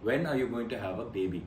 when are you going to have a baby?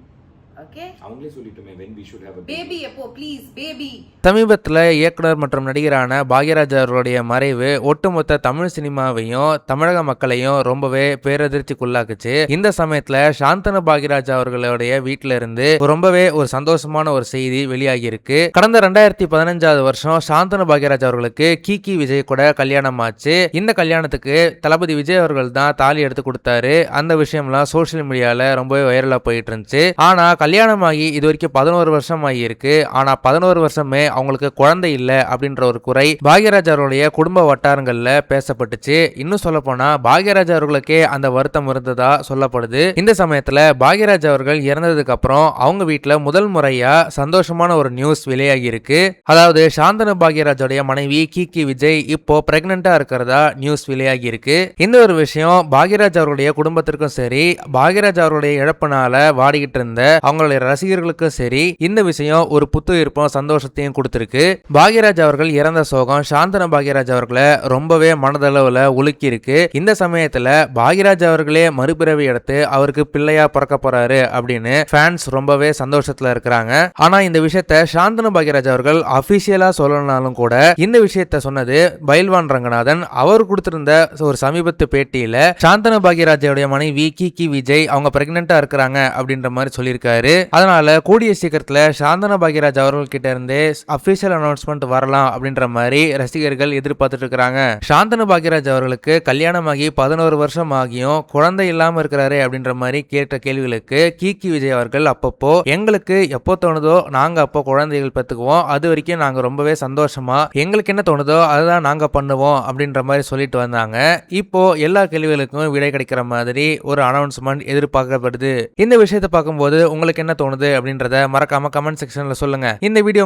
Okay. அவங்களே சொல்லிட்டுமே when we should have a baby எப்போ please baby. சமீபத்தில் இயக்குனர் மற்றும் நடிகரான பாக்யராஜ் அவர்களுடைய மறைவு ஒட்டுமொத்த தமிழ் சினிமாவையும் தமிழக மக்களையும் ரொம்பவே பேரதிர்ச்சிக்குள்ளாக்குச்சு. இந்த சமயத்துல சாந்தனு பாக்யராஜ் அவர்களுடைய வீட்டில இருந்து ரொம்பவே ஒரு சந்தோஷமான ஒரு செய்தி வெளியாகி இருக்கு. கடந்த 2015 வருஷம் சாந்தனு பாக்யராஜ் அவர்களுக்கு கீகி விஜய் கூட கல்யாணம் ஆச்சு. இந்த கல்யாணத்துக்கு தளபதி விஜய் அவர்கள் தான் தாலி எடுத்து கொடுத்தாரு. அந்த விஷயம்லாம் சோசியல் மீடியால ரொம்பவே வைரலா போயிட்டு இருந்துச்சு. ஆனா கல்யாணமாகி இது வரைக்கும் 11 வருஷம் ஆகி இருக்கு. ஆனா 11 வருஷமே அவங்களுக்கு குழந்தை இல்ல அப்படின்ற ஒரு குறை பாக்யராஜ் அவர்களுடைய குடும்ப வட்டாரங்கள்ல பேசப்பட்டுச்சு. இன்னும் சொல்ல போனா பாக்யராஜ் அவர்களுக்கே அந்த வருத்தம் இருந்ததா சொல்லப்படுது. இந்த சமயத்துல பாக்யராஜ் அவர்கள் இறந்ததுக்கு அப்புறம் அவங்க வீட்டுல முதல் முறையா சந்தோஷமான ஒரு நியூஸ் வெளியாகி இருக்கு. அதாவது சாந்தனு பாக்யராஜோடைய மனைவி கீகி விஜய் இப்போ பிரெக்னெண்டா இருக்கிறதா நியூஸ் வெளியாகி இருக்கு. இந்த ஒரு விஷயம் பாக்யராஜ் அவர்களுடைய குடும்பத்திற்கும் சரி, பாக்யராஜ் அவர்களுடைய இழப்பினால வாடிக்கிட்டு இருந்த அவங்களுடைய ரசிகர்களுக்கும் சரி இந்த விஷயம் ஒரு புத்துயிர்ப்பும் சந்தோஷத்தையும் கொடுத்திருக்கு. பாக்யராஜ் அவர்கள் இறந்த சோகம் சாந்தனு பாக்யராஜ் அவர்களை ரொம்பவே மனதளவுல உலுக்கி இருக்கு. இந்த சமயத்துல பாக்யராஜ் அவர்களே மறுபிறவி எடுத்து அவருக்கு பிள்ளையா பிறக்க போறாரு அப்படின்னு ஃபேன்ஸ் ரொம்பவே சந்தோஷத்துல இருக்கிறாங்க. ஆனா இந்த விஷயத்த சாந்தனு பாக்யராஜ் அவர்கள் அபிஷியலா சொல்லனாலும் கூட இந்த விஷயத்த சொன்னது பைல்வான் ரங்கநாதன். அவர் கொடுத்திருந்த ஒரு சமீபத்து பேட்டியில சாந்தனு பாக்யராஜோடைய மனைவி கீகி விஜய் அவங்க பிரெக்னெண்டா இருக்கிறாங்க அப்படின்ற மாதிரி சொல்லியிருக்காரு. அதனால கூடிய சீக்கிரத்துல சாந்தனு பாக்யராஜ் அவர்கள் கிட்ட இருந்து அபிஷியல் அனௌன்ஸ்மெண்ட் வரலாம் அப்படின்ற மாதிரி ரசிகர்கள் எதிர்பார்த்துட்டு இருக்காங்க. சாந்தனு பாக்யராஜ் அவர்களுக்கு கல்யாணமாகி 11 வருஷம் ஆகியும் குழந்தை இல்லாம இருக்கிறாரு அப்படின்ற மாதிரி கேட்ட கேள்விகளுக்கு கீகி விஜய் அவர்கள் அப்பப்போ எங்களுக்கு எப்போ தோணுதோ நாங்க அப்போ குழந்தைகள் பெற்றுக்குவோம், அது வரைக்கும் நாங்க ரொம்பவே சந்தோஷமா எங்களுக்கு என்ன தோணுதோ அதுதான் நாங்க பண்ணுவோம் அப்படின்ற மாதிரி சொல்லிட்டு வந்தாங்க. இப்போ எல்லா கேள்விகளுக்கும் விடை கிடைக்கிற மாதிரி ஒரு அனௌன்ஸ்மெண்ட் எதிர்பார்க்கப்படுது. இந்த விஷயத்தை பார்க்கும்போது உங்களுக்கு என்ன தோணுது அப்படின்றத மறக்காம கமெண்ட் செக்ஷன்ல சொல்லுங்க. இந்த வீடியோ